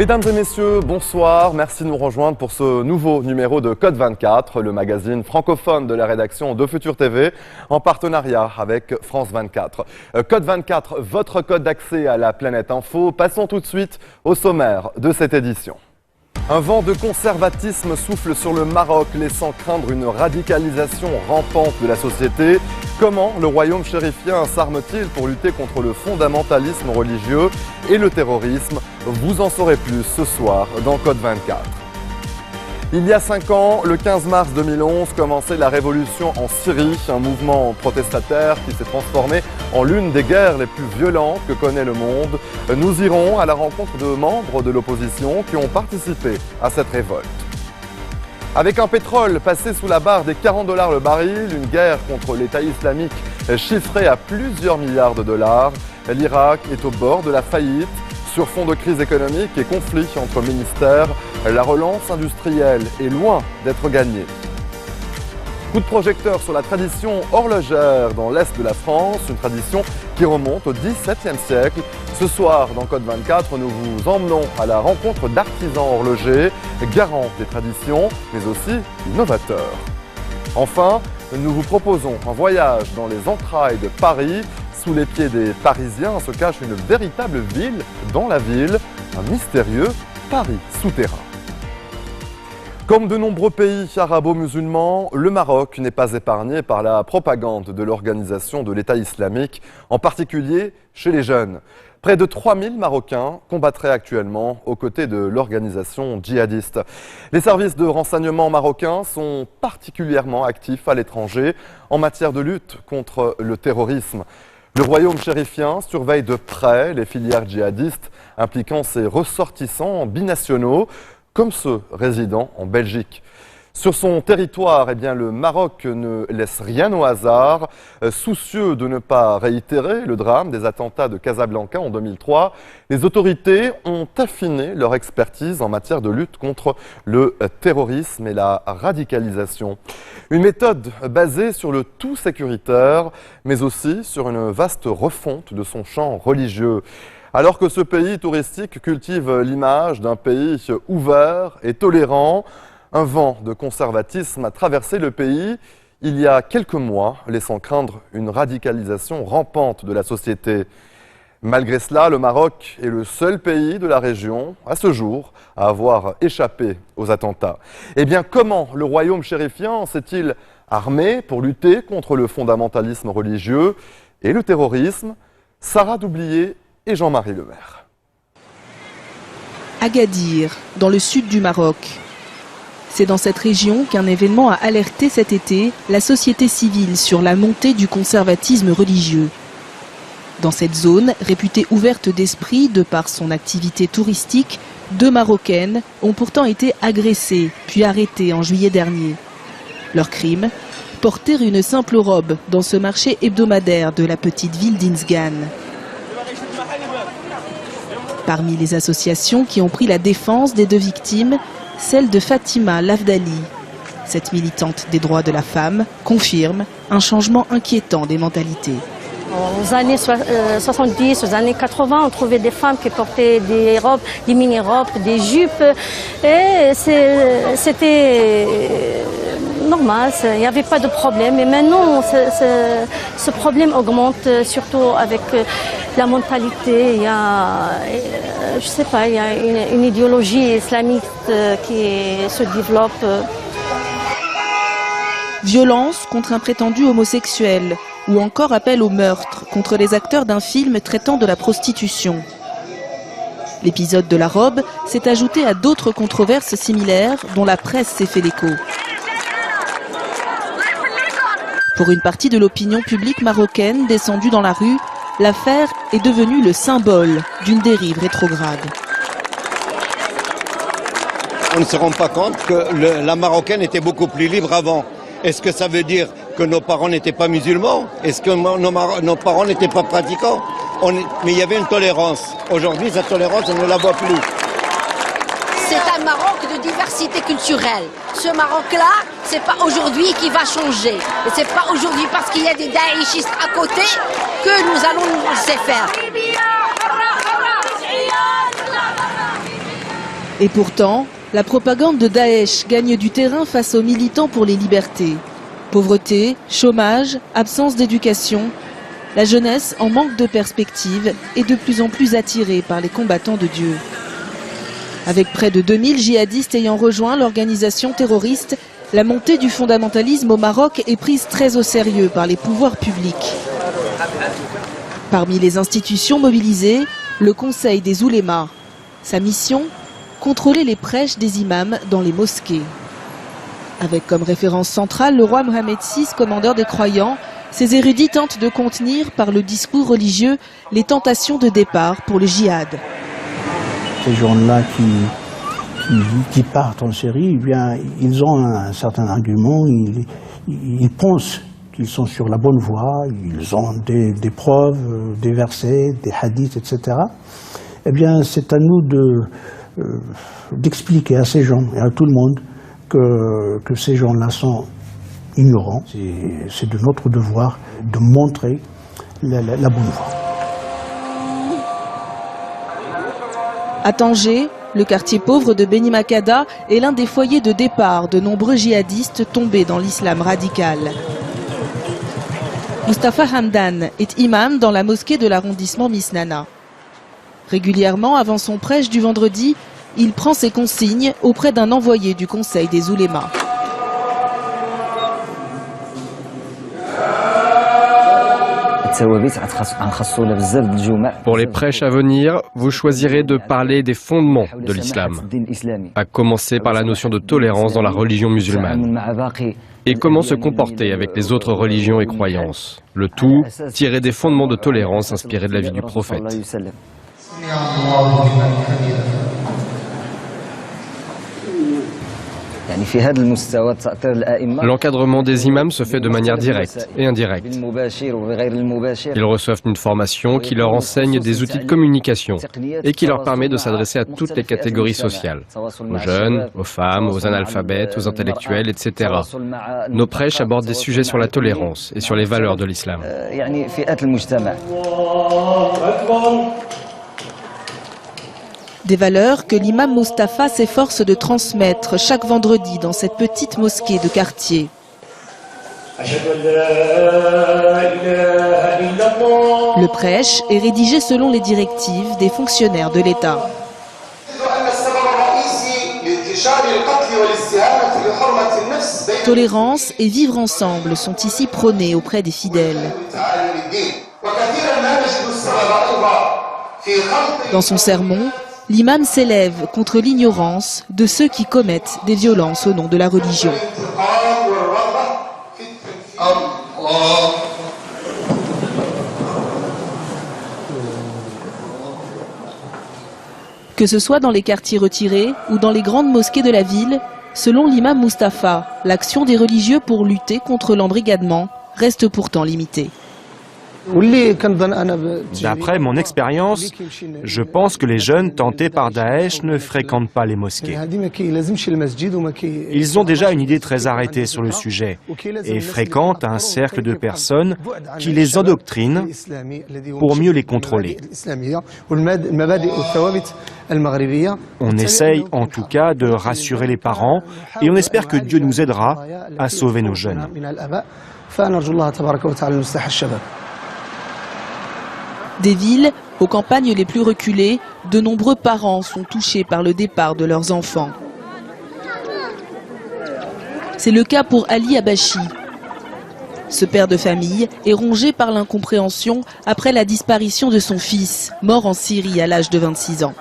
Mesdames et messieurs, bonsoir. Merci de nous rejoindre pour ce nouveau numéro de Code 24, le magazine francophone de la rédaction de Futur TV, en partenariat avec France 24. Code 24, votre code d'accès à la planète info. Passons tout de suite au sommaire de cette édition. Un vent de conservatisme souffle sur le Maroc, laissant craindre une radicalisation rampante de la société. Comment le royaume chérifien s'arme-t-il pour lutter contre le fondamentalisme religieux et le terrorisme? Vous en saurez plus ce soir dans Code 24. Il y a 5 ans, le 15 mars 2011, commençait la révolution en Syrie, un mouvement protestataire qui s'est transformé en l'une des guerres les plus violentes que connaît le monde. Nous irons à la rencontre de membres de l'opposition qui ont participé à cette révolte. Avec un pétrole passé sous la barre des $40 le baril, une guerre contre l'État islamique chiffrée à plusieurs milliards de dollars, l'Irak est au bord de la faillite. Sur fond de crise économique et conflit entre ministères, la relance industrielle est loin d'être gagnée. Coup de projecteur sur la tradition horlogère dans l'Est de la France, une tradition qui remonte au XVIIe siècle. Ce soir, dans Code 24, nous vous emmenons à la rencontre d'artisans horlogers, garants des traditions, mais aussi innovateurs. Enfin, nous vous proposons un voyage dans les entrailles de Paris. Sous les pieds des Parisiens se cache une véritable ville dans la ville, un mystérieux Paris souterrain. Comme de nombreux pays arabo-musulmans, le Maroc n'est pas épargné par la propagande de l'organisation de l'État islamique, en particulier chez les jeunes. Près de 3000 Marocains combattraient actuellement aux côtés de l'organisation djihadiste. Les services de renseignement marocains sont particulièrement actifs à l'étranger en matière de lutte contre le terrorisme. Le royaume chérifien surveille de près les filières djihadistes impliquant ses ressortissants binationaux, comme ceux résidant en Belgique. Sur son territoire, le Maroc ne laisse rien au hasard. Soucieux de ne pas réitérer le drame des attentats de Casablanca en 2003, les autorités ont affiné leur expertise en matière de lutte contre le terrorisme et la radicalisation. Une méthode basée sur le tout sécuritaire, mais aussi sur une vaste refonte de son champ religieux. Alors que ce pays touristique cultive l'image d'un pays ouvert et tolérant, un vent de conservatisme a traversé le pays il y a quelques mois, laissant craindre une radicalisation rampante de la société. Malgré cela, le Maroc est le seul pays de la région, à ce jour, à avoir échappé aux attentats. Comment le royaume chérifien s'est-il armé pour lutter contre le fondamentalisme religieux et le terrorisme? Sarah Doublier et Jean-Marie Lemaire. Agadir, dans le sud du Maroc. C'est dans cette région qu'un événement a alerté cet été la société civile sur la montée du conservatisme religieux. Dans cette zone, réputée ouverte d'esprit de par son activité touristique, 2 Marocaines ont pourtant été agressées puis arrêtées en juillet dernier. Leur crime ? Porter une simple robe dans ce marché hebdomadaire de la petite ville d'Inzgan. Parmi les associations qui ont pris la défense des 2 victimes, celle de Fatima Lavdali. Cette militante des droits de la femme confirme un changement inquiétant des mentalités. Aux années 70, aux années 80, on trouvait des femmes qui portaient des robes, des mini-robes, des jupes. Et c'était normal, il n'y avait pas de problème. Et maintenant, ce problème augmente, surtout avec la mentalité. Il y a, je sais pas, il y a une idéologie islamiste qui se développe. Violence contre un prétendu homosexuel ou encore appel au meurtre contre les acteurs d'un film traitant de la prostitution. L'épisode de la robe s'est ajouté à d'autres controverses similaires dont la presse s'est fait l'écho. Pour une partie de l'opinion publique marocaine descendue dans la rue, l'affaire est devenue le symbole d'une dérive rétrograde. On ne se rend pas compte que la Marocaine était beaucoup plus libre avant. Est-ce que ça veut dire que nos parents n'étaient pas musulmans? Est-ce que nos parents n'étaient pas pratiquants? Mais il y avait une tolérance. Aujourd'hui, cette tolérance, on ne la voit plus. C'est un Maroc de diversité culturelle. Ce Maroc-là, c'est pas aujourd'hui qui va changer. Et c'est pas aujourd'hui parce qu'il y a des daïchistes à côté que nous allons nous laisser faire. Et pourtant, la propagande de Daesh gagne du terrain face aux militants pour les libertés. Pauvreté, chômage, absence d'éducation, la jeunesse en manque de perspective est de plus en plus attirée par les combattants de Dieu. Avec près de 2000 djihadistes ayant rejoint l'organisation terroriste, la montée du fondamentalisme au Maroc est prise très au sérieux par les pouvoirs publics. Parmi les institutions mobilisées, le Conseil des oulémas. Sa mission, contrôler les prêches des imams dans les mosquées. Avec comme référence centrale le roi Mohamed VI, commandeur des croyants, ces érudits tentent de contenir par le discours religieux les tentations de départ pour le djihad. Ces gens-là qui partent en Syrie, eh bien, ils ont un certain argument, ils pensent qu'ils sont sur la bonne voie, ils ont des preuves, des versets, des hadiths, etc. Eh bien, c'est à nous d'expliquer à ces gens et à tout le monde que ces gens-là sont ignorants. C'est de notre devoir de montrer la bonne voie. À Tanger, le quartier pauvre de Beni Makada est l'un des foyers de départ de nombreux djihadistes tombés dans l'islam radical. Mustafa Hamdan est imam dans la mosquée de l'arrondissement Misnana. Régulièrement, avant son prêche du vendredi, il prend ses consignes auprès d'un envoyé du Conseil des oulémas. Pour les prêches à venir, vous choisirez de parler des fondements de l'islam, à commencer par la notion de tolérance dans la religion musulmane, et comment se comporter avec les autres religions et croyances. Le tout tiré des fondements de tolérance inspirés de la vie du prophète. L'encadrement des imams se fait de manière directe et indirecte. Ils reçoivent une formation qui leur enseigne des outils de communication et qui leur permet de s'adresser à toutes les catégories sociales, aux jeunes, aux femmes, aux analphabètes, aux intellectuels, etc. Nos prêches abordent des sujets sur la tolérance et sur les valeurs de l'islam. Des valeurs que l'imam Mustafa s'efforce de transmettre chaque vendredi dans cette petite mosquée de quartier. Le prêche est rédigé selon les directives des fonctionnaires de l'État. Tolérance et vivre ensemble sont ici prônés auprès des fidèles. Dans son sermon, l'imam s'élève contre l'ignorance de ceux qui commettent des violences au nom de la religion. Que ce soit dans les quartiers retirés ou dans les grandes mosquées de la ville, selon l'imam Mustafa, l'action des religieux pour lutter contre l'embrigadement reste pourtant limitée. D'après mon expérience, je pense que les jeunes tentés par Daesh ne fréquentent pas les mosquées. Ils ont déjà une idée très arrêtée sur le sujet et fréquentent un cercle de personnes qui les endoctrinent pour mieux les contrôler. On essaye en tout cas de rassurer les parents et on espère que Dieu nous aidera à sauver nos jeunes. Des villes aux campagnes les plus reculées, de nombreux parents sont touchés par le départ de leurs enfants. C'est le cas pour Ali Abachi. Ce père de famille est rongé par l'incompréhension après la disparition de son fils, mort en Syrie à l'âge de 26 ans.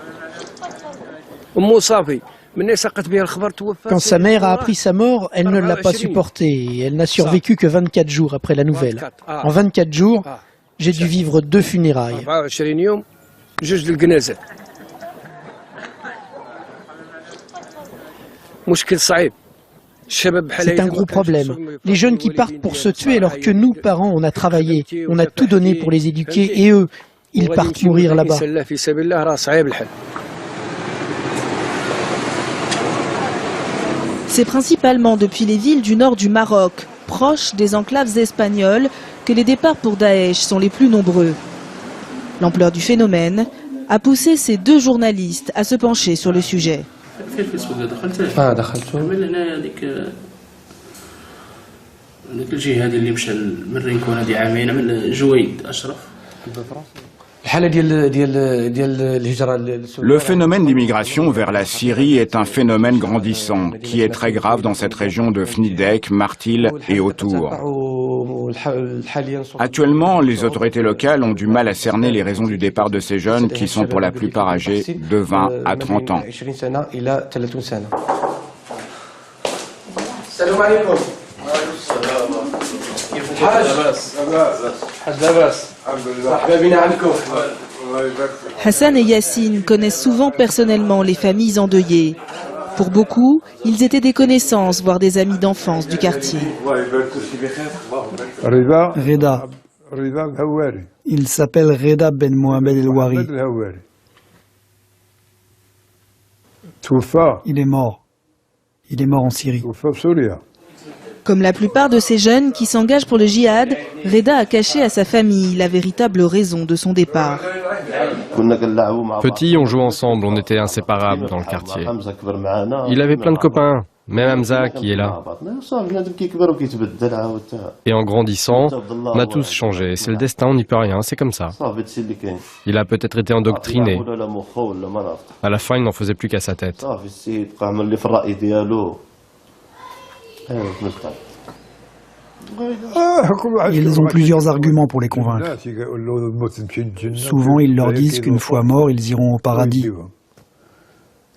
Quand sa mère a appris sa mort, elle ne l'a pas supporté et elle n'a survécu que 24 jours après la nouvelle. En 24 jours, j'ai dû vivre 2 funérailles. C'est un gros problème. Les jeunes qui partent pour se tuer alors que nous, parents, on a travaillé, on a tout donné pour les éduquer et eux, ils partent mourir là-bas. C'est principalement depuis les villes du nord du Maroc, proches des enclaves espagnoles, que les départs pour Daesh sont les plus nombreux. L'ampleur du phénomène a poussé ces 2 journalistes à se pencher sur le sujet. Le phénomène d'immigration vers la Syrie est un phénomène grandissant qui est très grave dans cette région de Fnidek, Martil et autour. Actuellement, les autorités locales ont du mal à cerner les raisons du départ de ces jeunes qui sont pour la plupart âgés de 20 à 30 ans. Hassan et Yassine connaissent souvent personnellement les familles endeuillées. Pour beaucoup, ils étaient des connaissances, voire des amis d'enfance du quartier. Reda. Il s'appelle Reda Ben Mohamed El Wari. Il est mort. Il est mort en Syrie. Comme la plupart de ces jeunes qui s'engagent pour le djihad, Reda a caché à sa famille la véritable raison de son départ. Petit, on jouait ensemble, on était inséparables dans le quartier. Il avait plein de copains, même Hamza qui est là. Et en grandissant, on a tous changé. C'est le destin, on n'y peut rien, c'est comme ça. Il a peut-être été endoctriné. À la fin, il n'en faisait plus qu'à sa tête. Ils ont plusieurs arguments pour les convaincre. Souvent, ils leur disent qu'une fois morts, ils iront au paradis.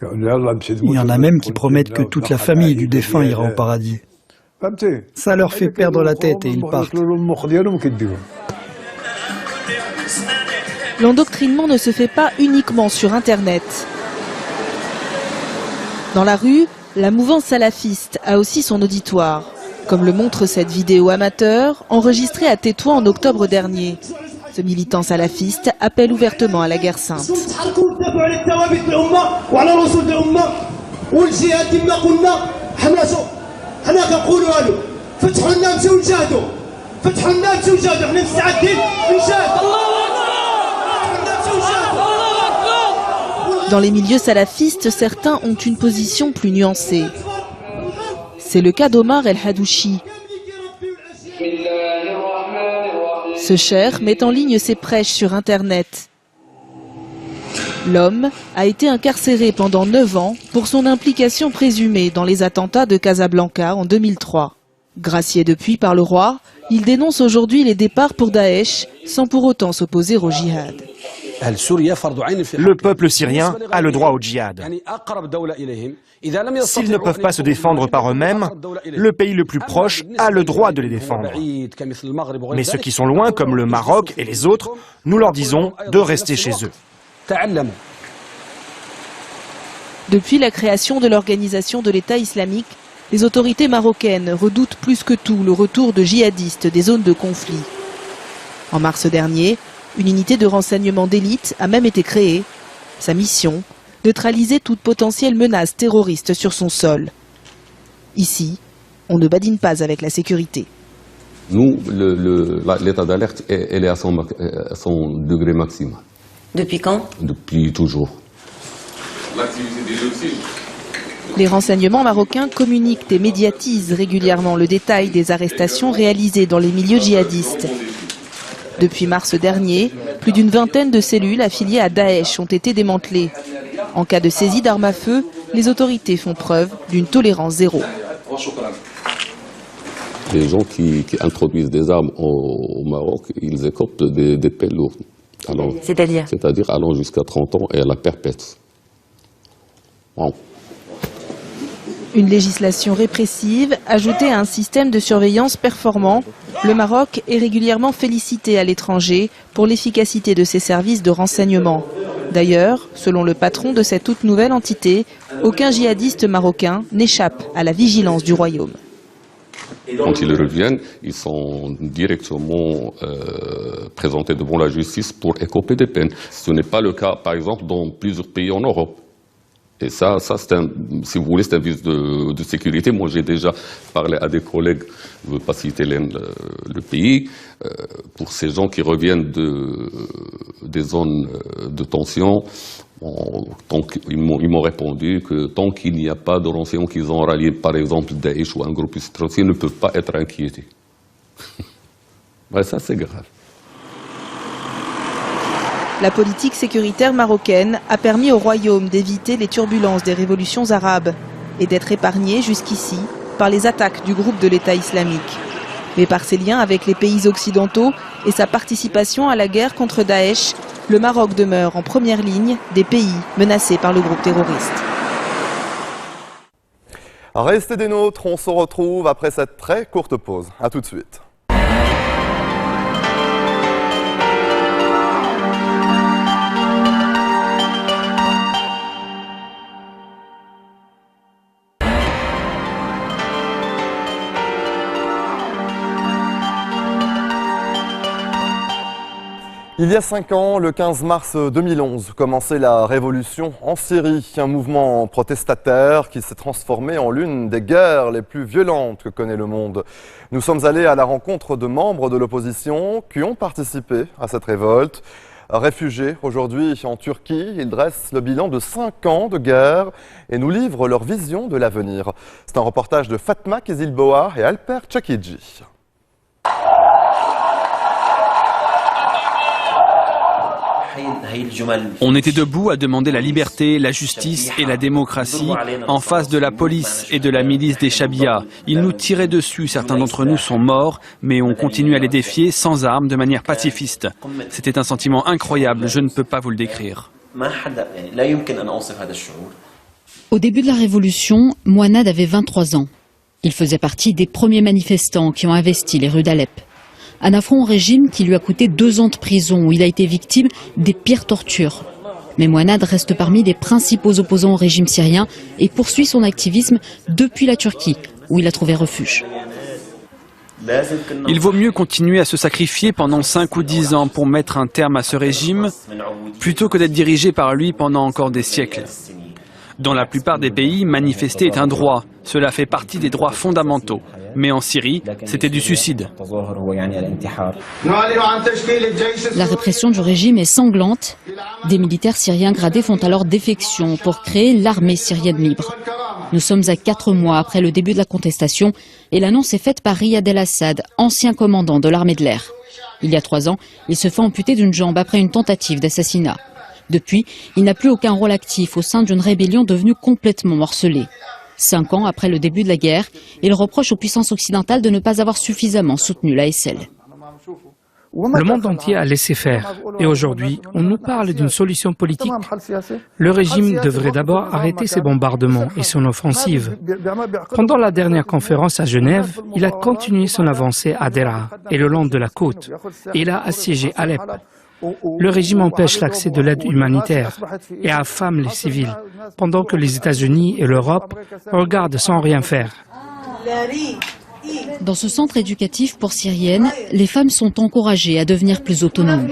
Il y en a même qui promettent que toute la famille du défunt ira au paradis. Ça leur fait perdre la tête et ils partent. L'endoctrinement ne se fait pas uniquement sur Internet. Dans la rue, la mouvance salafiste a aussi son auditoire, comme le montre cette vidéo amateur enregistrée à Tétouan en octobre dernier. Ce militant salafiste appelle ouvertement à la guerre sainte. Dans les milieux salafistes, certains ont une position plus nuancée. C'est le cas d'Omar El-Hadouchi. Ce cheikh met en ligne ses prêches sur Internet. L'homme a été incarcéré pendant 9 ans pour son implication présumée dans les attentats de Casablanca en 2003. Gracié depuis par le roi, il dénonce aujourd'hui les départs pour Daesh sans pour autant s'opposer au djihad. Le peuple syrien a le droit au djihad. S'ils ne peuvent pas se défendre par eux-mêmes, le pays le plus proche a le droit de les défendre. Mais ceux qui sont loin, comme le Maroc et les autres, nous leur disons de rester chez eux. Depuis la création de l'organisation de l'État islamique, les autorités marocaines redoutent plus que tout le retour de djihadistes des zones de conflit. En mars dernier, une unité de renseignement d'élite a même été créée. Sa mission, neutraliser toute potentielle menace terroriste sur son sol. Ici, on ne badine pas avec la sécurité. Nous, l'état d'alerte, elle est à son degré maximal. Depuis quand? Depuis toujours. Les renseignements marocains communiquent et médiatisent régulièrement le détail des arrestations réalisées dans les milieux djihadistes. Depuis mars dernier, plus d'une vingtaine de cellules affiliées à Daesh ont été démantelées. En cas de saisie d'armes à feu, les autorités font preuve d'une tolérance zéro. Les gens qui introduisent des armes au Maroc, ils écopent des peines lourdes. C'est-à-dire allant jusqu'à 30 ans et à la perpète. Wow. Une législation répressive ajoutée à un système de surveillance performant, le Maroc est régulièrement félicité à l'étranger pour l'efficacité de ses services de renseignement. D'ailleurs, selon le patron de cette toute nouvelle entité, aucun djihadiste marocain n'échappe à la vigilance du royaume. Quand ils reviennent, ils sont directement présentés devant la justice pour écoper des peines. Ce n'est pas le cas, par exemple, dans plusieurs pays en Europe. Et ça si vous voulez, c'est un vice de sécurité. Moi, j'ai déjà parlé à des collègues, je ne veux pas citer le pays, pour ces gens qui reviennent des zones de tension. Ils m'ont répondu que tant qu'il n'y a pas de renseignements qu'ils ont rallié, par exemple, Daesh ou un groupe islamique, ils ne peuvent pas être inquiétés. Ouais, ça, c'est grave. La politique sécuritaire marocaine a permis au royaume d'éviter les turbulences des révolutions arabes et d'être épargné jusqu'ici par les attaques du groupe de l'État islamique. Mais par ses liens avec les pays occidentaux et sa participation à la guerre contre Daesh, le Maroc demeure en première ligne des pays menacés par le groupe terroriste. Restez des nôtres, on se retrouve après cette très courte pause. A tout de suite. Il y a 5 ans, le 15 mars 2011, commençait la révolution en Syrie, un mouvement protestataire qui s'est transformé en l'une des guerres les plus violentes que connaît le monde. Nous sommes allés à la rencontre de membres de l'opposition qui ont participé à cette révolte. Réfugiés aujourd'hui en Turquie, ils dressent le bilan de 5 ans de guerre et nous livrent leur vision de l'avenir. C'est un reportage de Fatma Kizilboa et Alper Çakıcı. On était debout à demander la liberté, la justice et la démocratie en face de la police et de la milice des Chabia. Ils nous tiraient dessus, certains d'entre nous sont morts, mais on continue à les défier sans armes, de manière pacifiste. C'était un sentiment incroyable, je ne peux pas vous le décrire. Au début de la révolution, Mouanad avait 23 ans. Il faisait partie des premiers manifestants qui ont investi les rues d'Alep. Un affront au régime qui lui a coûté 2 ans de prison où il a été victime des pires tortures. Mais Mouanad reste parmi les principaux opposants au régime syrien et poursuit son activisme depuis la Turquie, où il a trouvé refuge. Il vaut mieux continuer à se sacrifier pendant 5 ou 10 ans pour mettre un terme à ce régime, plutôt que d'être dirigé par lui pendant encore des siècles. Dans la plupart des pays, manifester est un droit. Cela fait partie des droits fondamentaux. Mais en Syrie, c'était du suicide. La répression du régime est sanglante. Des militaires syriens gradés font alors défection pour créer l'armée syrienne libre. Nous sommes à 4 mois après le début de la contestation et l'annonce est faite par Riyad el-Assad, ancien commandant de l'armée de l'air. Il y a 3 ans, il se fait amputer d'une jambe après une tentative d'assassinat. Depuis, il n'a plus aucun rôle actif au sein d'une rébellion devenue complètement morcelée. 5 ans après le début de la guerre, il reproche aux puissances occidentales de ne pas avoir suffisamment soutenu l'ASL. Le monde entier a laissé faire. Et aujourd'hui, on nous parle d'une solution politique. Le régime devrait d'abord arrêter ses bombardements et son offensive. Pendant la dernière conférence à Genève, il a continué son avancée à Deraa et le long de la côte. Et il a assiégé Alep. Le régime empêche l'accès de l'aide humanitaire et affame les civils, pendant que les États-Unis et l'Europe regardent sans rien faire. Dans ce centre éducatif pour Syriennes, les femmes sont encouragées à devenir plus autonomes.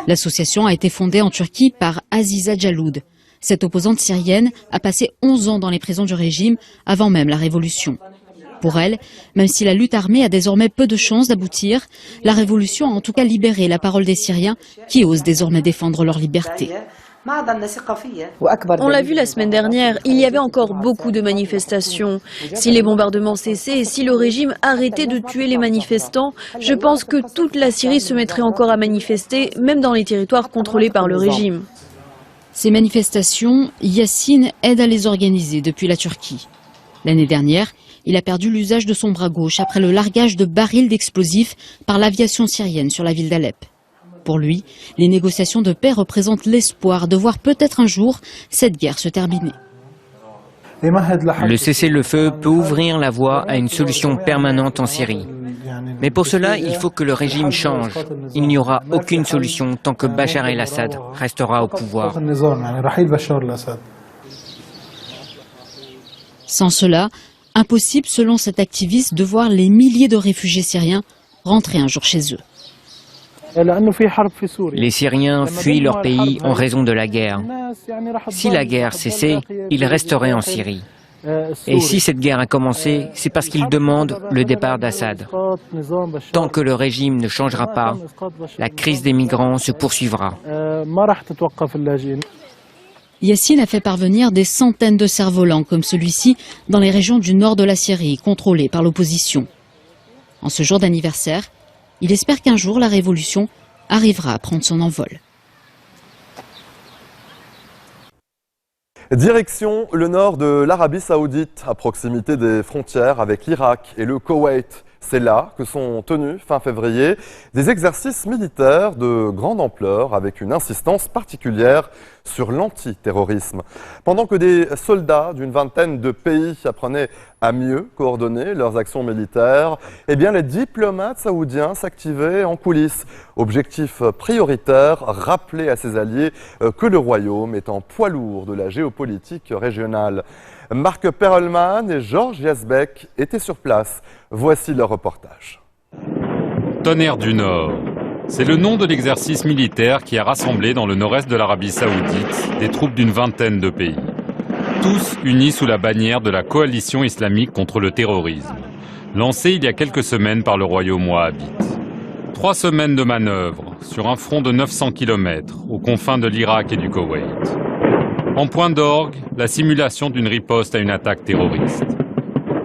L'association a été fondée en Turquie par Aziza Jaloud. Cette opposante syrienne a passé 11 ans dans les prisons du régime avant même la révolution. Pour elle, même si la lutte armée a désormais peu de chances d'aboutir, la révolution a en tout cas libéré la parole des Syriens qui osent désormais défendre leur liberté. On l'a vu la semaine dernière, il y avait encore beaucoup de manifestations. Si les bombardements cessaient et si le régime arrêtait de tuer les manifestants, je pense que toute la Syrie se mettrait encore à manifester, même dans les territoires contrôlés par le régime. Ces manifestations, Yassine aide à les organiser depuis la Turquie. L'année dernière, il a perdu l'usage de son bras gauche après le largage de barils d'explosifs par l'aviation syrienne sur la ville d'Alep. Pour lui, les négociations de paix représentent l'espoir de voir peut-être un jour cette guerre se terminer. Le cessez-le-feu peut ouvrir la voie à une solution permanente en Syrie. Mais pour cela, il faut que le régime change. Il n'y aura aucune solution tant que Bachar el-Assad restera au pouvoir. Sans cela, impossible selon cet activiste de voir les milliers de réfugiés syriens rentrer un jour chez eux. Les Syriens fuient leur pays en raison de la guerre. Si la guerre cessait, ils resteraient en Syrie. Et si cette guerre a commencé, c'est parce qu'ils demandent le départ d'Assad. Tant que le régime ne changera pas, la crise des migrants se poursuivra. Yassine a fait parvenir des centaines de cerfs-volants comme celui-ci dans les régions du nord de la Syrie, contrôlées par l'opposition. En ce jour d'anniversaire, il espère qu'un jour la révolution arrivera à prendre son envol. Direction le nord de l'Arabie Saoudite, à proximité des frontières avec l'Irak et le Koweït. C'est là que sont tenus, fin février, des exercices militaires de grande ampleur avec une insistance particulière sur l'antiterrorisme. Pendant que des soldats d'une vingtaine de pays apprenaient à mieux coordonner leurs actions militaires, eh bien les diplomates saoudiens s'activaient en coulisses. Objectif prioritaire, rappeler à ses alliés que le royaume est en poids lourd de la géopolitique régionale. Marc Perelman et Georges Yazbek étaient sur place. Voici leur reportage. Tonnerre du Nord. C'est le nom de l'exercice militaire qui a rassemblé dans le nord-est de l'Arabie Saoudite des troupes d'une vingtaine de pays. Tous unis sous la bannière de la coalition islamique contre le terrorisme, lancée il y a quelques semaines par le royaume wahhabite. 3 semaines de manœuvres sur un front de 900 km aux confins de l'Irak et du Koweït. En point d'orgue, la simulation d'une riposte à une attaque terroriste.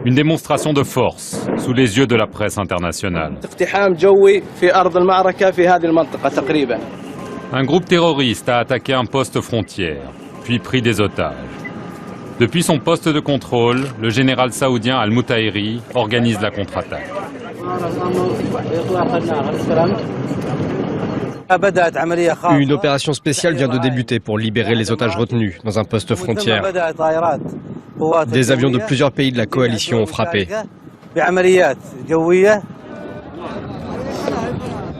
Une démonstration de force sous les yeux de la presse internationale. Un groupe terroriste a attaqué un poste frontière, puis pris des otages. Depuis son poste de contrôle, le général saoudien Al-Mutahiri organise la contre-attaque. Une opération spéciale vient de débuter pour libérer les otages retenus dans un poste frontière. Des avions de plusieurs pays de la coalition ont frappé.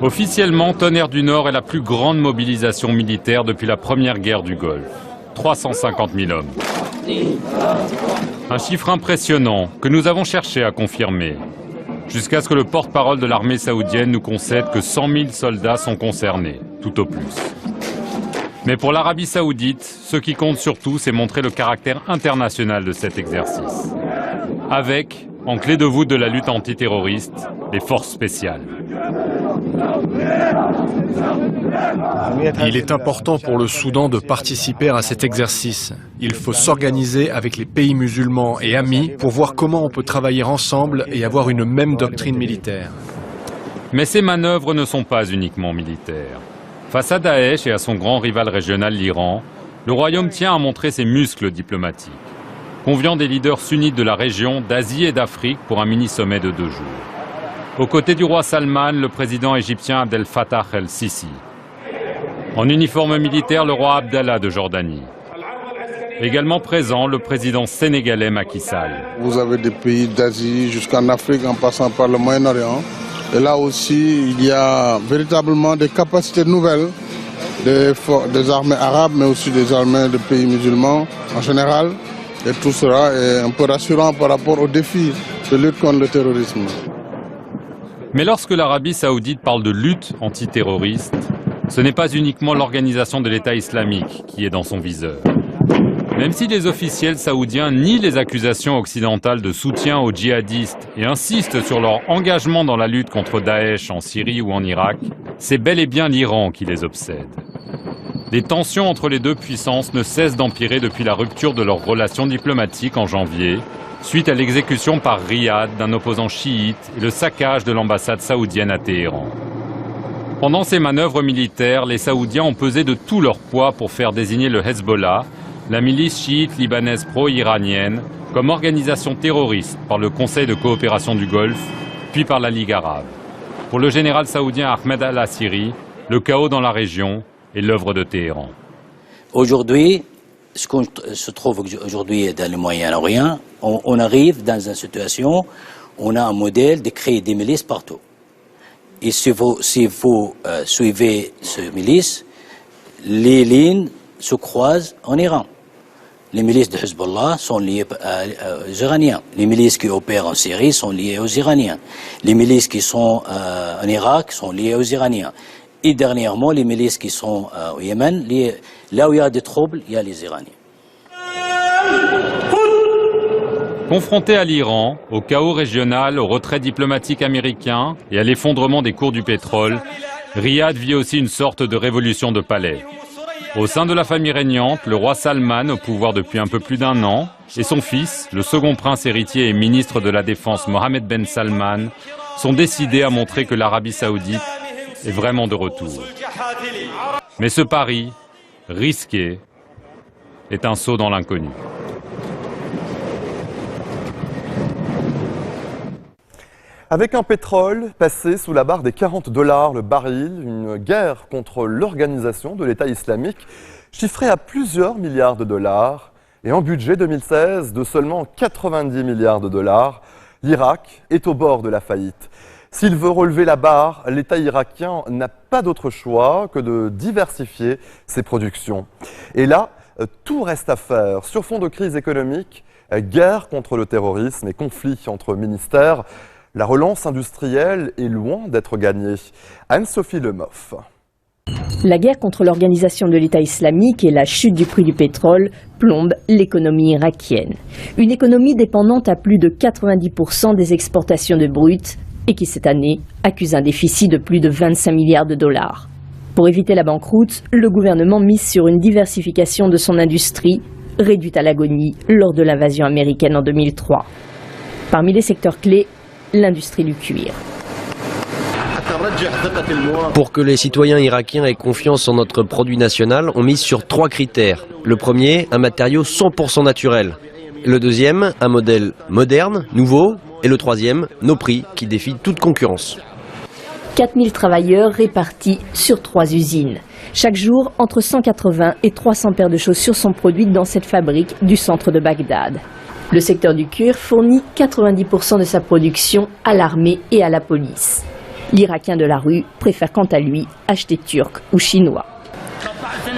Officiellement, Tonnerre du Nord est la plus grande mobilisation militaire depuis la première guerre du Golfe. 350 000 hommes. Un chiffre impressionnant que nous avons cherché à confirmer. Jusqu'à ce que le porte-parole de l'armée saoudienne nous concède que 100 000 soldats sont concernés, tout au plus. Mais pour l'Arabie Saoudite, ce qui compte surtout, c'est montrer le caractère international de cet exercice. Avec, en clé de voûte de la lutte antiterroriste, les forces spéciales. Il est important pour le Soudan de participer à cet exercice. Il faut s'organiser avec les pays musulmans et amis pour voir comment on peut travailler ensemble et avoir une même doctrine militaire. Mais ces manœuvres ne sont pas uniquement militaires. Face à Daesh et à son grand rival régional, l'Iran, le royaume tient à montrer ses muscles diplomatiques, conviant des leaders sunnites de la région, d'Asie et d'Afrique pour un mini-sommet de 2 jours. Aux côtés du roi Salman, le président égyptien Abdel Fattah el-Sisi. En uniforme militaire, le roi Abdallah de Jordanie. Également présent, le président sénégalais Macky Sall. Vous avez des pays d'Asie jusqu'en Afrique en passant par le Moyen-Orient. Et là aussi, il y a véritablement des capacités nouvelles des armées arabes, mais aussi des armées de pays musulmans en général. Et tout cela est un peu rassurant par rapport aux défis de lutte contre le terrorisme. Mais lorsque l'Arabie Saoudite parle de lutte antiterroriste, ce n'est pas uniquement l'organisation de l'État islamique qui est dans son viseur. Même si les officiels saoudiens nient les accusations occidentales de soutien aux djihadistes et insistent sur leur engagement dans la lutte contre Daesh en Syrie ou en Irak, c'est bel et bien l'Iran qui les obsède. Les tensions entre les deux puissances ne cessent d'empirer depuis la rupture de leurs relations diplomatiques en janvier, suite à l'exécution par Riyad d'un opposant chiite et le saccage de l'ambassade saoudienne à Téhéran. Pendant ces manœuvres militaires, les Saoudiens ont pesé de tout leur poids pour faire désigner le Hezbollah, la milice chiite libanaise pro-iranienne, comme organisation terroriste par le Conseil de coopération du Golfe, puis par la Ligue arabe. Pour le général saoudien Ahmed al-Assiri, le chaos dans la région est l'œuvre de Téhéran. Aujourd'hui, ce qu'on se trouve aujourd'hui dans le Moyen-Orient, on arrive dans une situation où on a un modèle de créer des milices partout. Et si vous suivez ces milices, les lignes se croisent en Iran. Les milices de Hezbollah sont liées aux Iraniens. Les milices qui opèrent en Syrie sont liées aux Iraniens. Les milices qui sont en Irak sont liées aux Iraniens. Et dernièrement, les milices qui sont au Yémen, là où il y a des troubles, il y a les Iraniens. Confronté à l'Iran, au chaos régional, au retrait diplomatique américain et à l'effondrement des cours du pétrole, Riyad vit aussi une sorte de révolution de palais. Au sein de la famille régnante, le roi Salman, au pouvoir depuis un peu plus d'1 an, et son fils, le second prince héritier et ministre de la Défense Mohammed Ben Salman, sont décidés à montrer que l'Arabie saoudite est vraiment de retour. Mais ce pari, risqué, est un saut dans l'inconnu. Avec un pétrole passé sous la barre des $40 le baril, une guerre contre l'organisation de l'État islamique chiffrée à plusieurs milliards de dollars et un budget 2016 de seulement 90 milliards de dollars, l'Irak est au bord de la faillite. S'il veut relever la barre, l'État irakien n'a pas d'autre choix que de diversifier ses productions. Et là, tout reste à faire. Sur fond de crise économique, guerre contre le terrorisme et conflits entre ministères, la relance industrielle est loin d'être gagnée. Anne-Sophie Lemoff. La guerre contre l'organisation de l'État islamique et la chute du prix du pétrole plombent l'économie irakienne. Une économie dépendante à plus de 90% des exportations de brut et qui cette année accuse un déficit de plus de 25 milliards de dollars. Pour éviter la banqueroute, le gouvernement mise sur une diversification de son industrie, réduite à l'agonie lors de l'invasion américaine en 2003. Parmi les secteurs clés, l'industrie du cuir. Pour que les citoyens irakiens aient confiance en notre produit national, on mise sur 3 critères. Le premier, un matériau 100% naturel. Le deuxième, un modèle moderne, nouveau. Et le troisième, nos prix qui défient toute concurrence. 4000 travailleurs répartis sur 3 usines. Chaque jour, entre 180 et 300 paires de chaussures sont produites dans cette fabrique du centre de Bagdad. Le secteur du cuir fournit 90% de sa production à l'armée et à la police. L'Irakien de la rue préfère quant à lui acheter turc ou chinois.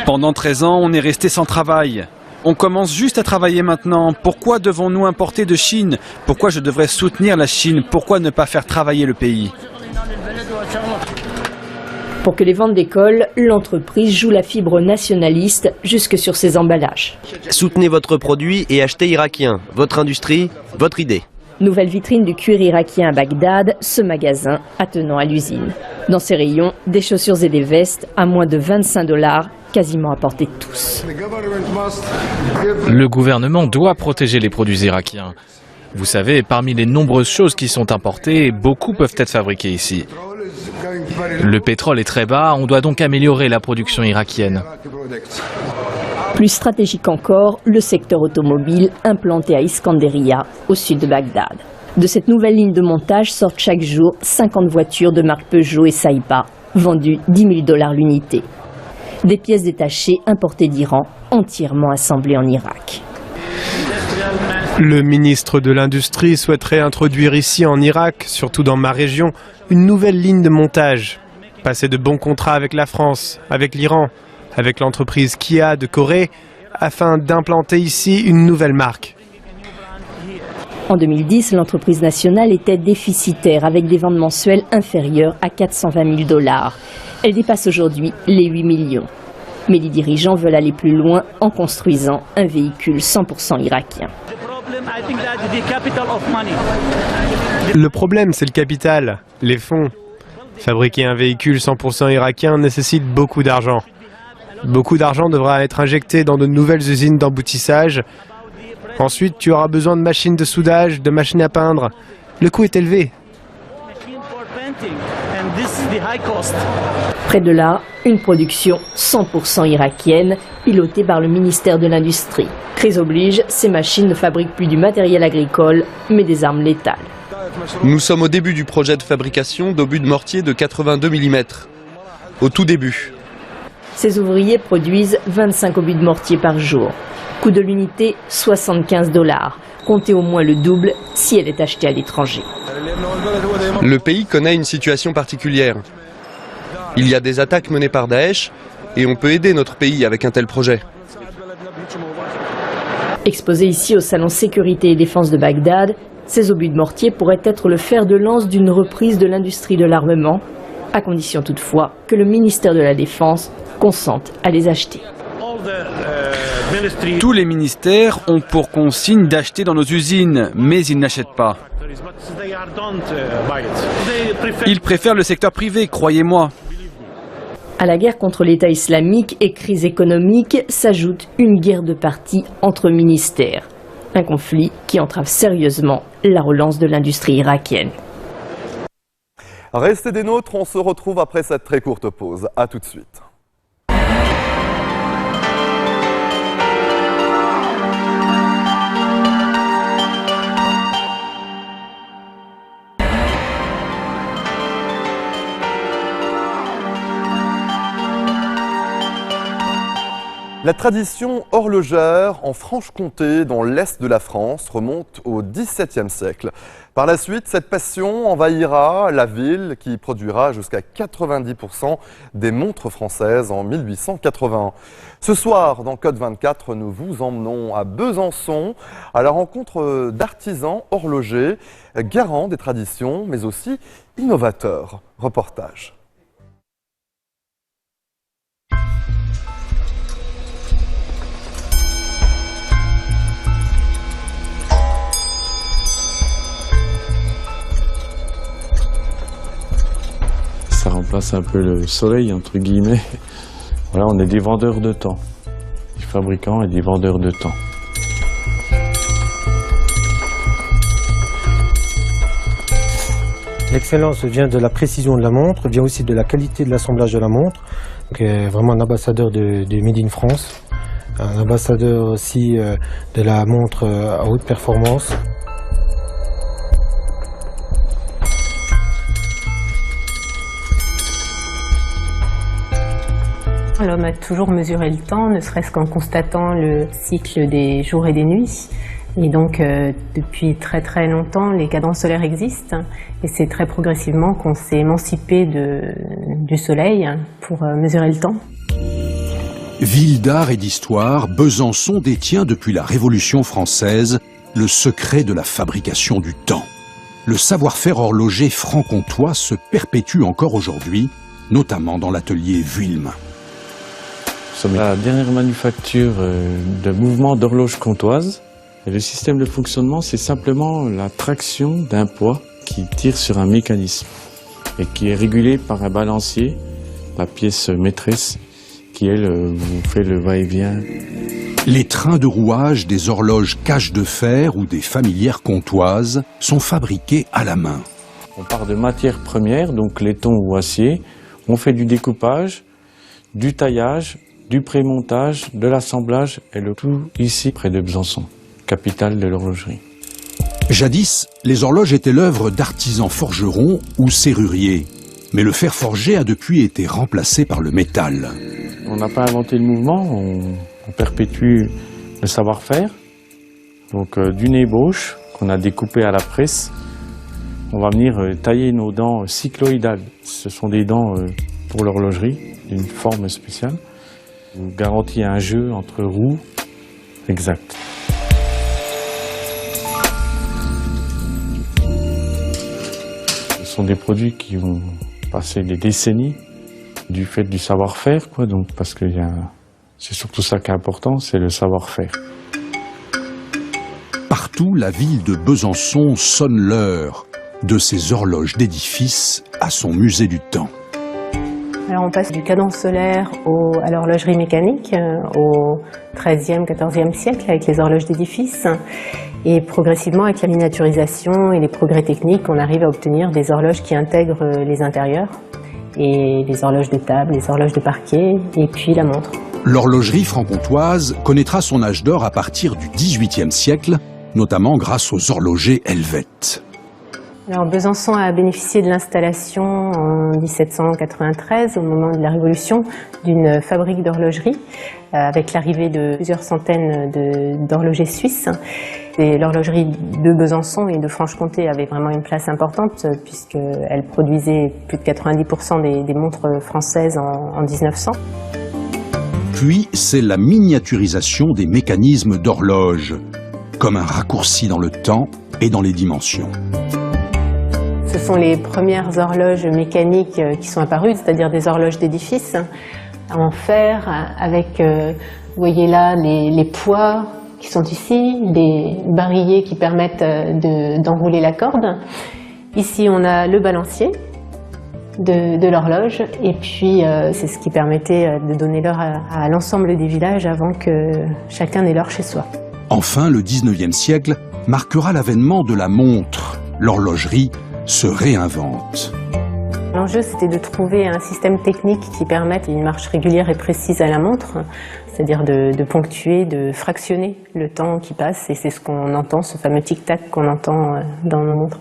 Pendant 13 ans, on est resté sans travail. On commence juste à travailler maintenant. Pourquoi devons-nous importer de Chine? Pourquoi je devrais soutenir la Chine? Pourquoi ne pas faire travailler le pays? Pour que les ventes décollent, l'entreprise joue la fibre nationaliste jusque sur ses emballages. Soutenez votre produit et achetez irakien. Votre industrie, votre idée. Nouvelle vitrine du cuir irakien à Bagdad, ce magasin attenant à l'usine. Dans ses rayons, des chaussures et des vestes à moins de 25 $, quasiment à portée de tous. Le gouvernement doit protéger les produits irakiens. Vous savez, parmi les nombreuses choses qui sont importées, beaucoup peuvent être fabriquées ici. Le pétrole est très bas, on doit donc améliorer la production irakienne. Plus stratégique encore, le secteur automobile implanté à Iskanderia, au sud de Bagdad. De cette nouvelle ligne de montage sortent chaque jour 50 voitures de marque Peugeot et Saïba, vendues 10 000 $ l'unité. Des pièces détachées importées d'Iran, entièrement assemblées en Irak. Le ministre de l'Industrie souhaiterait introduire ici en Irak, surtout dans ma région, une nouvelle ligne de montage. Passer de bons contrats avec la France, avec l'Iran, avec l'entreprise Kia de Corée, afin d'implanter ici une nouvelle marque. En 2010, l'entreprise nationale était déficitaire avec des ventes mensuelles inférieures à 420 000 $. Elle dépasse aujourd'hui les 8 millions. Mais les dirigeants veulent aller plus loin en construisant un véhicule 100% irakien. Le problème, c'est le capital, les fonds. Fabriquer un véhicule 100% irakien nécessite beaucoup d'argent. Beaucoup d'argent devra être injecté dans de nouvelles usines d'emboutissage. Ensuite, tu auras besoin de machines de soudage, de machines à peindre. Le coût est élevé. Près de là, une production 100% irakienne, pilotée par le ministère de l'Industrie. Crise oblige, ces machines ne fabriquent plus du matériel agricole, mais des armes létales. Nous sommes au début du projet de fabrication d'obus de mortier de 82 mm. Au tout début. Ces ouvriers produisent 25 obus de mortier par jour. Coût de l'unité, 75 $. Comptez au moins le double si elle est achetée à l'étranger. Le pays connaît une situation particulière. Il y a des attaques menées par Daesh et on peut aider notre pays avec un tel projet. Exposés ici au salon Sécurité et Défense de Bagdad, ces obus de mortier pourraient être le fer de lance d'une reprise de l'industrie de l'armement, à condition toutefois que le ministère de la Défense consente à les acheter. Tous les ministères ont pour consigne d'acheter dans nos usines, mais ils n'achètent pas. Ils préfèrent le secteur privé, croyez-moi. À la guerre contre l'État islamique et crise économique s'ajoute une guerre de partis entre ministères. Un conflit qui entrave sérieusement la relance de l'industrie irakienne. Restez des nôtres, on se retrouve après cette très courte pause. A tout de suite. La tradition horlogère en Franche-Comté, dans l'est de la France, remonte au XVIIe siècle. Par la suite, cette passion envahira la ville qui produira jusqu'à 90% des montres françaises en 1881. Ce soir, dans Code 24, nous vous emmenons à Besançon à la rencontre d'artisans horlogers, garants des traditions, mais aussi innovateurs. Reportage. Ça remplace un peu le soleil, entre guillemets. Voilà, on est des vendeurs de temps, des fabricants et des vendeurs de temps. L'excellence vient de la précision de la montre, vient aussi de la qualité de l'assemblage de la montre. Donc, vraiment un ambassadeur de Made in France, un ambassadeur aussi de la montre à haute performance. L'homme a toujours mesuré le temps, ne serait-ce qu'en constatant le cycle des jours et des nuits. Et donc, depuis très très longtemps, les cadences solaires existent. Et c'est très progressivement qu'on s'est émancipé du soleil pour mesurer le temps. Ville d'art et d'histoire, Besançon détient depuis la Révolution française le secret de la fabrication du temps. Le savoir-faire horloger franc-comtois se perpétue encore aujourd'hui, notamment dans l'atelier Vuilm. Nous sommes la dernière manufacture de mouvement d'horloge comtoise. Et le système de fonctionnement, c'est simplement la traction d'un poids qui tire sur un mécanisme et qui est régulé par un balancier, la pièce maîtresse, qui, elle, vous fait le va-et-vient. Les trains de rouage des horloges cache de fer ou des familières comtoises sont fabriqués à la main. On part de matières premières, donc laiton ou acier. On fait du découpage, du taillage, du prémontage, de l'assemblage et le tout ici, près de Besançon, capitale de l'horlogerie. Jadis, les horloges étaient l'œuvre d'artisans forgerons ou serruriers. Mais le fer forgé a depuis été remplacé par le métal. On n'a pas inventé le mouvement, on perpétue le savoir-faire. Donc d'une ébauche qu'on a découpée à la presse, on va venir tailler nos dents cycloïdales. Ce sont des dents pour l'horlogerie, d'une forme spéciale. On garantit un jeu entre roues exact. Ce sont des produits qui ont passé des décennies du fait du savoir-faire, quoi. Donc parce que c'est surtout ça qui est important, c'est le savoir-faire. Partout, la ville de Besançon sonne l'heure, de ses horloges d'édifice à son musée du temps. Alors on passe du cadence solaire à l'horlogerie mécanique au XIIIe, XIVe siècle avec les horloges d'édifice. Et progressivement, avec la miniaturisation et les progrès techniques, on arrive à obtenir des horloges qui intègrent les intérieurs. Et les horloges de table, les horloges de parquet, et puis la montre. L'horlogerie franc-comtoise connaîtra son âge d'or à partir du XVIIIe siècle, notamment grâce aux horlogers helvètes. Alors Besançon a bénéficié de l'installation en 1793, au moment de la Révolution, d'une fabrique d'horlogerie, avec l'arrivée de plusieurs centaines d'horlogers suisses. Et l'horlogerie de Besançon et de Franche-Comté avait vraiment une place importante, puisqu'elle produisait plus de 90% des montres françaises en 1900. Puis, c'est la miniaturisation des mécanismes d'horloge, comme un raccourci dans le temps et dans les dimensions. Ce sont les premières horloges mécaniques qui sont apparues, c'est-à-dire des horloges d'édifice en fer avec, vous voyez là, les poids qui sont ici, des barillet qui permettent d'enrouler la corde. Ici, on a le balancier de l'horloge et puis c'est ce qui permettait de donner l'heure à l'ensemble des villages avant que chacun ait l'heure chez soi. Enfin, le 19e siècle marquera l'avènement de la montre. L'horlogerie se réinvente. L'enjeu, c'était de trouver un système technique qui permette une marche régulière et précise à la montre, c'est-à-dire de ponctuer, de fractionner le temps qui passe, et c'est ce qu'on entend, ce fameux tic-tac qu'on entend dans nos montres.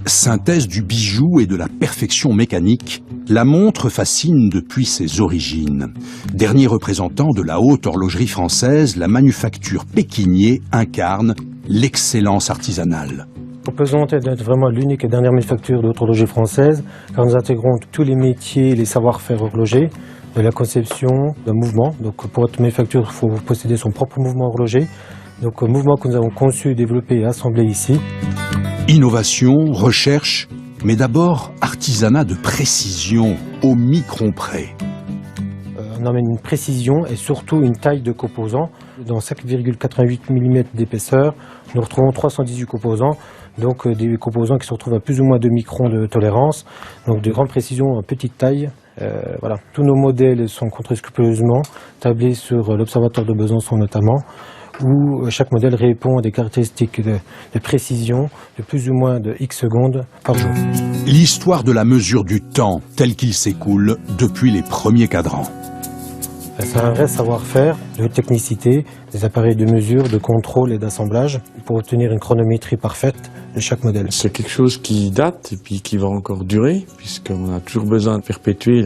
Synthèse du bijou et de la perfection mécanique, la montre fascine depuis ses origines. Dernier représentant de la haute horlogerie française, la manufacture Pékinier incarne l'excellence artisanale. On peut se vanter d'être vraiment l'unique et dernière manufacture de haute horlogerie française, car nous intégrons tous les métiers et les savoir-faire horlogers, de la conception d'un mouvement. Donc pour être manufacture, il faut posséder son propre mouvement horloger. Donc un mouvement que nous avons conçu, développé et assemblé ici. Innovation, recherche, mais d'abord artisanat de précision au micron près. On emmène une précision et surtout une taille de composants. Dans 5,88 mm d'épaisseur, nous retrouvons 318 composants, donc des composants qui se retrouvent à plus ou moins 2 microns de tolérance, donc de grande précision en petite taille. Voilà. Tous nos modèles sont scrupuleusement tablés sur l'observatoire de Besançon notamment, où chaque modèle répond à des caractéristiques de précision de plus ou moins de X secondes par jour. L'histoire de la mesure du temps tel qu'il s'écoule depuis les premiers cadrans. C'est un vrai savoir-faire de technicité, des appareils de mesure, de contrôle et d'assemblage pour obtenir une chronométrie parfaite de chaque modèle. C'est quelque chose qui date et puis qui va encore durer, puisqu'on a toujours besoin de perpétuer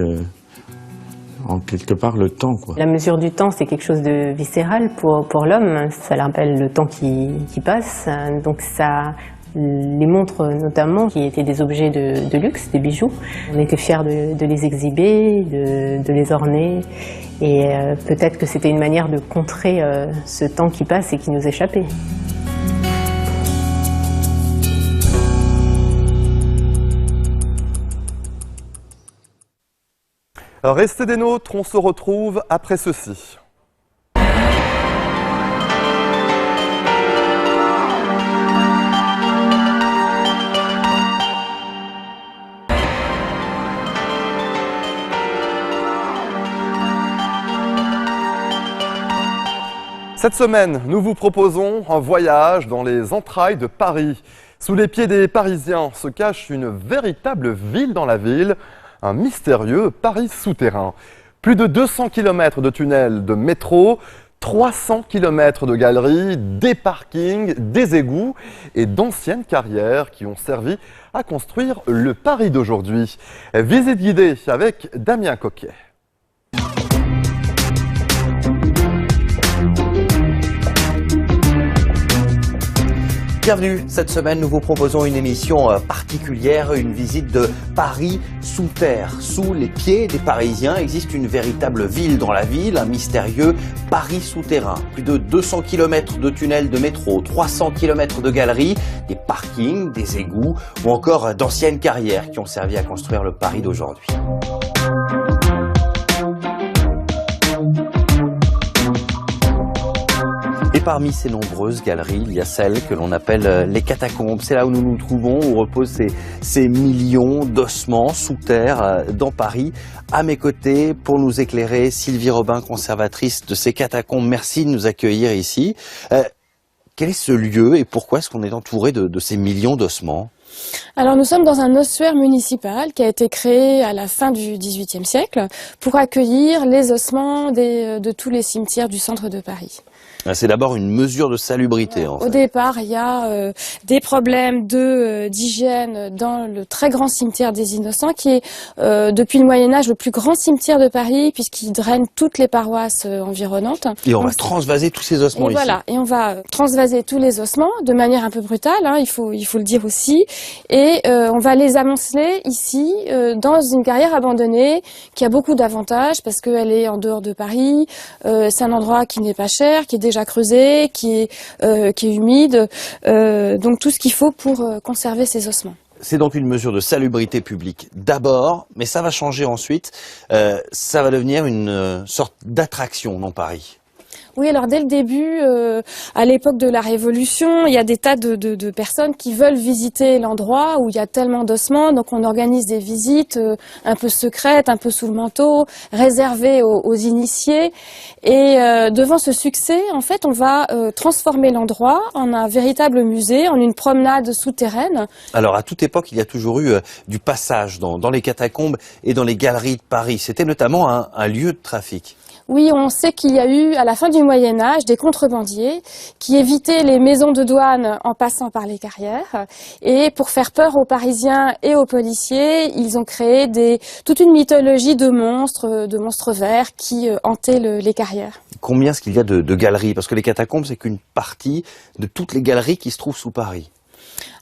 en quelque part le temps, quoi. La mesure du temps, c'est quelque chose de viscéral pour l'homme. Ça rappelle le temps qui passe. Donc ça, les montres notamment, qui étaient des objets de luxe, des bijoux, on était fiers de les exhiber, de les orner. Et peut-être que c'était une manière de contrer ce temps qui passe et qui nous échappait. Restez des nôtres, on se retrouve après ceci. Cette semaine, nous vous proposons un voyage dans les entrailles de Paris. Sous les pieds des Parisiens se cache une véritable ville dans la ville, un mystérieux Paris souterrain. Plus de 200 km de tunnels de métro, 300 km de galeries, des parkings, des égouts et d'anciennes carrières qui ont servi à construire le Paris d'aujourd'hui. Visite guidée avec Damien Coquet. Bienvenue, cette semaine nous vous proposons une émission particulière, une visite de Paris sous terre. Sous les pieds des Parisiens existe une véritable ville dans la ville, un mystérieux Paris souterrain. Plus de 200 km de tunnels de métro, 300 km de galeries, des parkings, des égouts ou encore d'anciennes carrières qui ont servi à construire le Paris d'aujourd'hui. Et parmi ces nombreuses galeries, il y a celle que l'on appelle les catacombes. C'est là où nous nous trouvons, où reposent ces millions d'ossements sous terre dans Paris. À mes côtés, pour nous éclairer, Sylvie Robin, conservatrice de ces catacombes. Merci de nous accueillir ici. Quel est ce lieu et pourquoi est-ce qu'on est entouré de ces millions d'ossements ? Alors nous sommes dans un ossuaire municipal qui a été créé à la fin du XVIIIe siècle pour accueillir les ossements de tous les cimetières du centre de Paris. C'est d'abord une mesure de salubrité. En fait. Au départ, il y a des problèmes d'hygiène dans le très grand cimetière des Innocents, qui est depuis le Moyen-Âge le plus grand cimetière de Paris, puisqu'il draine toutes les paroisses environnantes. Et on va transvaser tous ces ossements ici. Voilà, et on va transvaser tous les ossements de manière un peu brutale, hein, il faut le dire aussi, et on va les amonceler ici dans une carrière abandonnée qui a beaucoup d'avantages parce qu'elle est en dehors de Paris, c'est un endroit qui n'est pas cher, qui est déjà creusé, qui est humide, donc tout ce qu'il faut pour conserver ces ossements. C'est donc une mesure de salubrité publique d'abord, mais ça va changer ensuite. Ça va devenir une sorte d'attraction dans Paris. Oui, alors dès le début, à l'époque de la Révolution, il y a des tas de personnes qui veulent visiter l'endroit où il y a tellement d'ossements. Donc on organise des visites un peu secrètes, un peu sous le manteau, réservées aux initiés. Et devant ce succès, en fait, on va transformer l'endroit en un véritable musée, en une promenade souterraine. Alors à toute époque, il y a toujours eu du passage dans les catacombes et dans les galeries de Paris. C'était notamment un lieu de trafic. Oui, on sait qu'il y a eu, à la fin du Moyen-Âge, des contrebandiers qui évitaient les maisons de douane en passant par les carrières. Et pour faire peur aux Parisiens et aux policiers, ils ont créé toute une mythologie de monstres verts qui hantaient les carrières. Combien est-ce qu'il y a de galeries? Parce que les catacombes, c'est qu'une partie de toutes les galeries qui se trouvent sous Paris.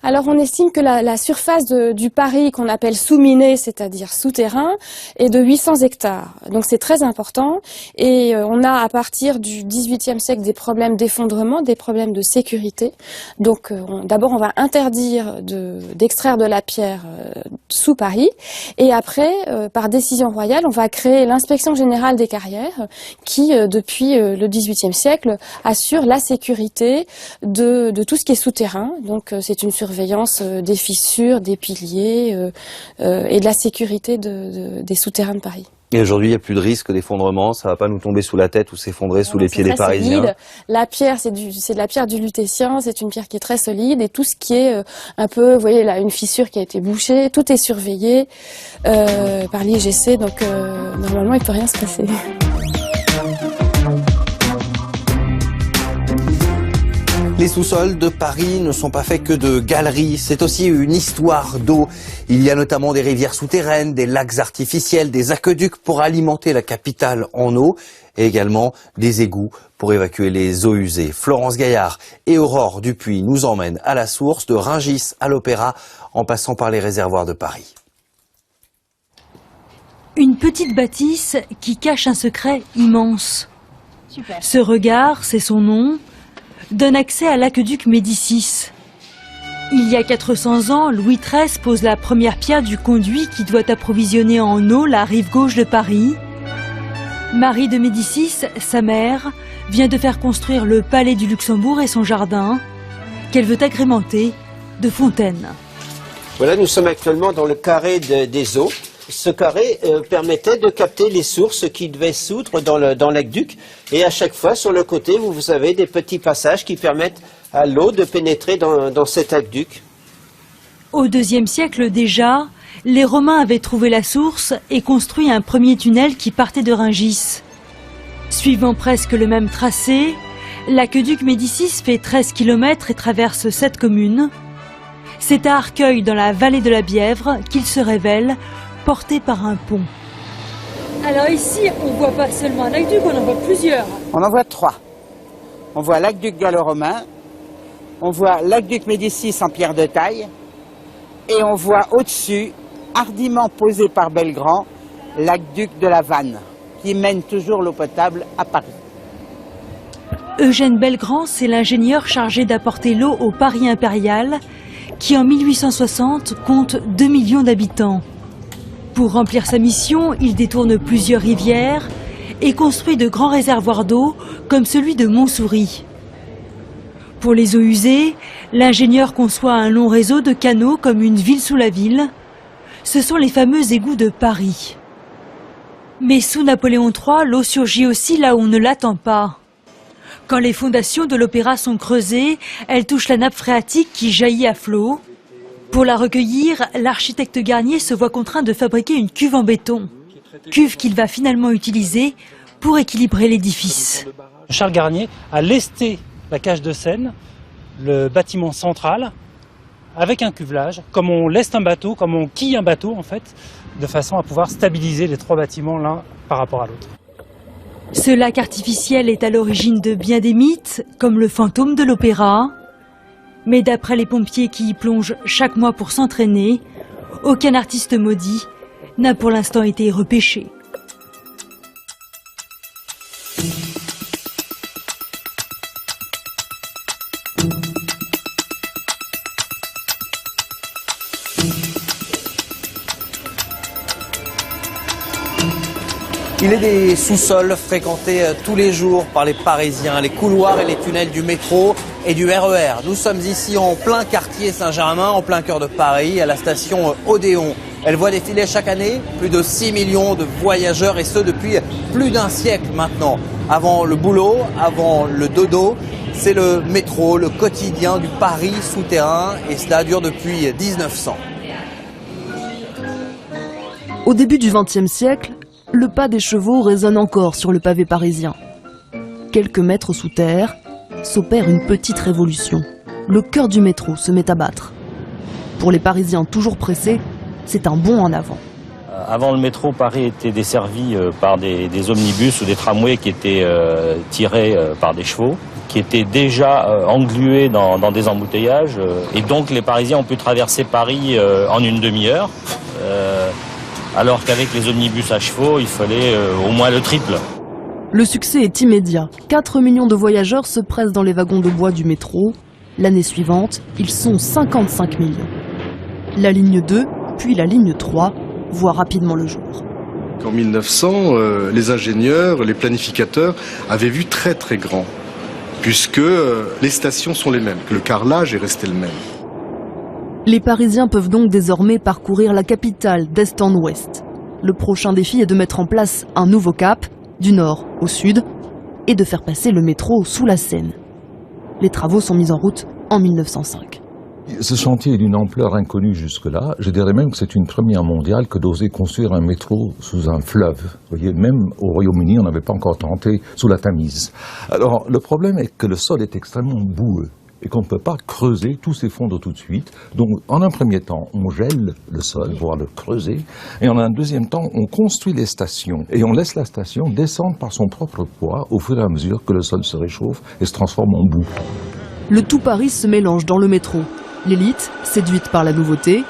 Alors on estime que la surface du Paris qu'on appelle sous-miné, c'est-à-dire souterrain, est de 800 hectares. Donc c'est très important et on a à partir du XVIIIe siècle des problèmes d'effondrement, des problèmes de sécurité. Donc d'abord on va interdire d'extraire de la pierre sous Paris et après par décision royale on va créer l'inspection générale des carrières qui depuis le XVIIIe siècle assure la sécurité de tout ce qui est souterrain. Donc c'est une surveillance des fissures, des piliers et de la sécurité des souterrains de Paris. Et aujourd'hui, il n'y a plus de risque d'effondrement, ça ne va pas nous tomber sous la tête ou s'effondrer sous les pieds des Parisiens. Solide. La pierre, c'est de la pierre du Lutétien, c'est une pierre qui est très solide et tout ce qui est un peu, vous voyez là, une fissure qui a été bouchée, tout est surveillé par l'IGC, donc normalement il ne peut rien se passer. Les sous-sols de Paris ne sont pas faits que de galeries, c'est aussi une histoire d'eau. Il y a notamment des rivières souterraines, des lacs artificiels, des aqueducs pour alimenter la capitale en eau et également des égouts pour évacuer les eaux usées. Florence Gaillard et Aurore Dupuis nous emmènent à la source de Rungis à l'Opéra en passant par les réservoirs de Paris. Une petite bâtisse qui cache un secret immense. Super. Ce regard, c'est son nom, donne accès à l'aqueduc Médicis. Il y a 400 ans, Louis XIII pose la première pierre du conduit qui doit approvisionner en eau la rive gauche de Paris. Marie de Médicis, sa mère, vient de faire construire le palais du Luxembourg et son jardin, qu'elle veut agrémenter de fontaines. Voilà, nous sommes actuellement dans le carré des eaux. Ce carré permettait de capter les sources qui devaient soudre dans l'aqueduc. Et à chaque fois, sur le côté, vous avez des petits passages qui permettent à l'eau de pénétrer dans cet aqueduc. Au IIe siècle déjà, les Romains avaient trouvé la source et construit un premier tunnel qui partait de Rungis. Suivant presque le même tracé, l'aqueduc Médicis fait 13 km et traverse 7 communes. C'est à Arcueil, dans la vallée de la Bièvre, qu'il se révèle, porté par un pont. Alors ici, on ne voit pas seulement un aqueduc, on en voit plusieurs. On en voit 3. On voit l'aqueduc gallo-romain, on voit l'aqueduc Médicis en pierre de taille, et on voit au-dessus, hardiment posé par Belgrand, l'aqueduc de la Vanne, qui mène toujours l'eau potable à Paris. Eugène Belgrand, c'est l'ingénieur chargé d'apporter l'eau au Paris impérial, qui en 1860 compte 2 millions d'habitants. Pour remplir sa mission, il détourne plusieurs rivières et construit de grands réservoirs d'eau comme celui de Montsouris. Pour les eaux usées, l'ingénieur conçoit un long réseau de canaux comme une ville sous la ville. Ce sont les fameux égouts de Paris. Mais sous Napoléon III, l'eau surgit aussi là où on ne l'attend pas. Quand les fondations de l'opéra sont creusées, elle touche la nappe phréatique qui jaillit à flot. Pour la recueillir, l'architecte Garnier se voit contraint de fabriquer une cuve en béton. Cuve qu'il va finalement utiliser pour équilibrer l'édifice. Charles Garnier a lesté la cage de Seine, le bâtiment central, avec un cuvelage, comme on leste un bateau, comme on quille un bateau en fait, de façon à pouvoir stabiliser les 3 bâtiments l'un par rapport à l'autre. Ce lac artificiel est à l'origine de bien des mythes, comme le fantôme de l'opéra. Mais d'après les pompiers qui y plongent chaque mois pour s'entraîner, aucun artiste maudit n'a pour l'instant été repêché. Il est des sous-sols fréquentés tous les jours par les Parisiens, les couloirs et les tunnels du métro et du RER. Nous sommes ici en plein quartier Saint-Germain, en plein cœur de Paris, à la station Odéon. Elle voit défiler chaque année plus de 6 millions de voyageurs et ce depuis plus d'un siècle maintenant. Avant le boulot, avant le dodo, c'est le métro, le quotidien du Paris souterrain et cela dure depuis 1900. Au début du XXe siècle, le pas des chevaux résonne encore sur le pavé parisien. Quelques mètres sous terre, s'opère une petite révolution. Le cœur du métro se met à battre. Pour les Parisiens toujours pressés, c'est un bond en avant. Avant le métro, Paris était desservi par des omnibus ou des tramways qui étaient tirés par des chevaux, qui étaient déjà englués dans des embouteillages. Et donc les Parisiens ont pu traverser Paris en une demi-heure. Alors qu'avec les omnibus à chevaux, il fallait au moins le triple. Le succès est immédiat. 4 millions de voyageurs se pressent dans les wagons de bois du métro. L'année suivante, ils sont 55 millions. La ligne 2, puis la ligne 3, voient rapidement le jour. En 1900, les ingénieurs, les planificateurs avaient vu très très grand, puisque les stations sont les mêmes, le carrelage est resté le même. Les Parisiens peuvent donc désormais parcourir la capitale d'est en ouest. Le prochain défi est de mettre en place un nouveau cap, du nord au sud, et de faire passer le métro sous la Seine. Les travaux sont mis en route en 1905. Ce chantier est d'une ampleur inconnue jusque-là. Je dirais même que c'est une première mondiale que d'oser construire un métro sous un fleuve. Vous voyez, même au Royaume-Uni, on n'avait pas encore tenté sous la Tamise. Alors, le problème est que le sol est extrêmement boueux et qu'on ne peut pas creuser, tout s'effondre tout de suite. Donc, en un premier temps, on gèle le sol, voire le creuser, et en un deuxième temps, on construit les stations, et on laisse la station descendre par son propre poids au fur et à mesure que le sol se réchauffe et se transforme en boue. Le tout Paris se mélange dans le métro. L'élite, séduite par la nouveauté,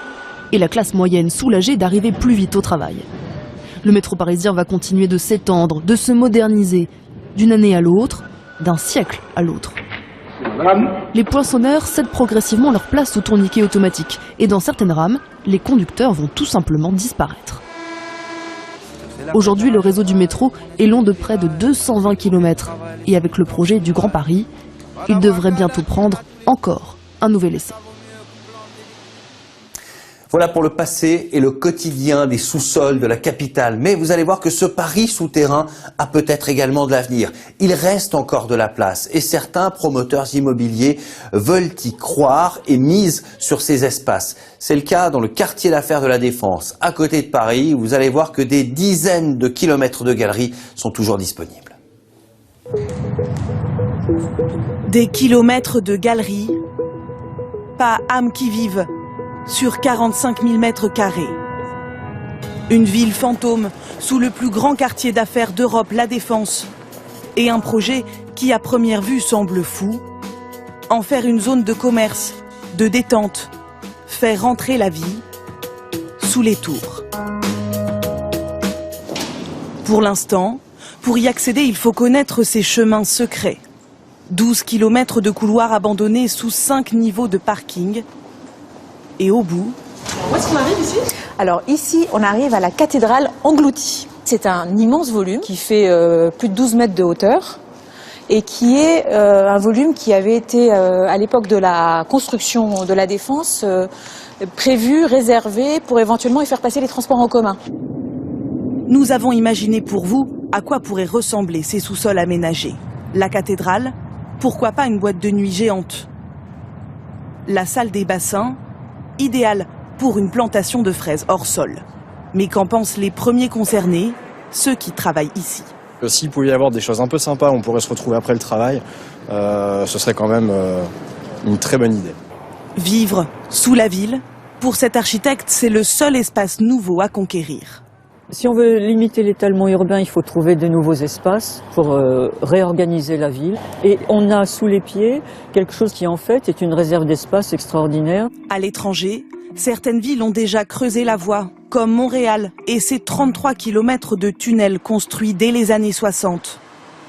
et la classe moyenne soulagée d'arriver plus vite au travail. Le métro parisien va continuer de s'étendre, de se moderniser, d'une année à l'autre, d'un siècle à l'autre. Les poinçonneurs cèdent progressivement leur place au tourniquet automatique, et dans certaines rames, les conducteurs vont tout simplement disparaître. Aujourd'hui, le réseau du métro est long de près de 220 km, et avec le projet du Grand Paris, il devrait bientôt prendre encore un nouvel essai. Voilà pour le passé et le quotidien des sous-sols de la capitale. Mais vous allez voir que ce Paris souterrain a peut-être également de l'avenir. Il reste encore de la place et certains promoteurs immobiliers veulent y croire et misent sur ces espaces. C'est le cas dans le quartier d'affaires de la Défense, à côté de Paris, où vous allez voir que des dizaines de kilomètres de galeries sont toujours disponibles. Des kilomètres de galeries, pas âme qui vive, sur 45 000 mètres carrés. Une ville fantôme sous le plus grand quartier d'affaires d'Europe, la Défense. Et un projet qui à première vue semble fou, en faire une zone de commerce, de détente, faire rentrer la vie sous les tours. Pour l'instant, pour y accéder, il faut connaître ces chemins secrets. 12 kilomètres de couloirs abandonnés sous 5 niveaux de parking. Et au bout... Où est-ce qu'on arrive ici ? Alors ici, on arrive à la cathédrale engloutie. C'est un immense volume qui fait plus de 12 mètres de hauteur et qui est un volume qui avait été, à l'époque de la construction de la Défense, prévu, réservé pour éventuellement y faire passer les transports en commun. Nous avons imaginé pour vous à quoi pourraient ressembler ces sous-sols aménagés. La cathédrale, pourquoi pas une boîte de nuit géante ? La salle des bassins, idéal pour une plantation de fraises hors sol. Mais qu'en pensent les premiers concernés, ceux qui travaillent ici? S'il pouvait y avoir des choses un peu sympas, on pourrait se retrouver après le travail, ce serait quand même une très bonne idée. Vivre sous la ville, pour cet architecte, c'est le seul espace nouveau à conquérir. Si on veut limiter l'étalement urbain, il faut trouver de nouveaux espaces pour réorganiser la ville. Et on a sous les pieds quelque chose qui en fait est une réserve d'espace extraordinaire. À l'étranger, certaines villes ont déjà creusé la voie, comme Montréal et ses 33 km de tunnels construits dès les années 60.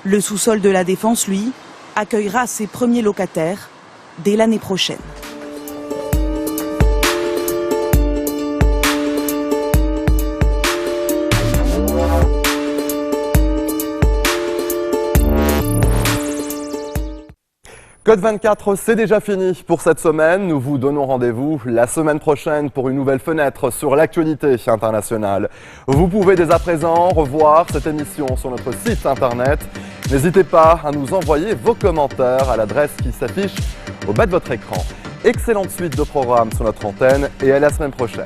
Le sous-sol de la Défense, lui, accueillera ses premiers locataires dès l'année prochaine. Code 24, c'est déjà fini pour cette semaine. Nous vous donnons rendez-vous la semaine prochaine pour une nouvelle fenêtre sur l'actualité internationale. Vous pouvez dès à présent revoir cette émission sur notre site internet. N'hésitez pas à nous envoyer vos commentaires à l'adresse qui s'affiche au bas de votre écran. Excellente suite de programmes sur notre antenne et à la semaine prochaine.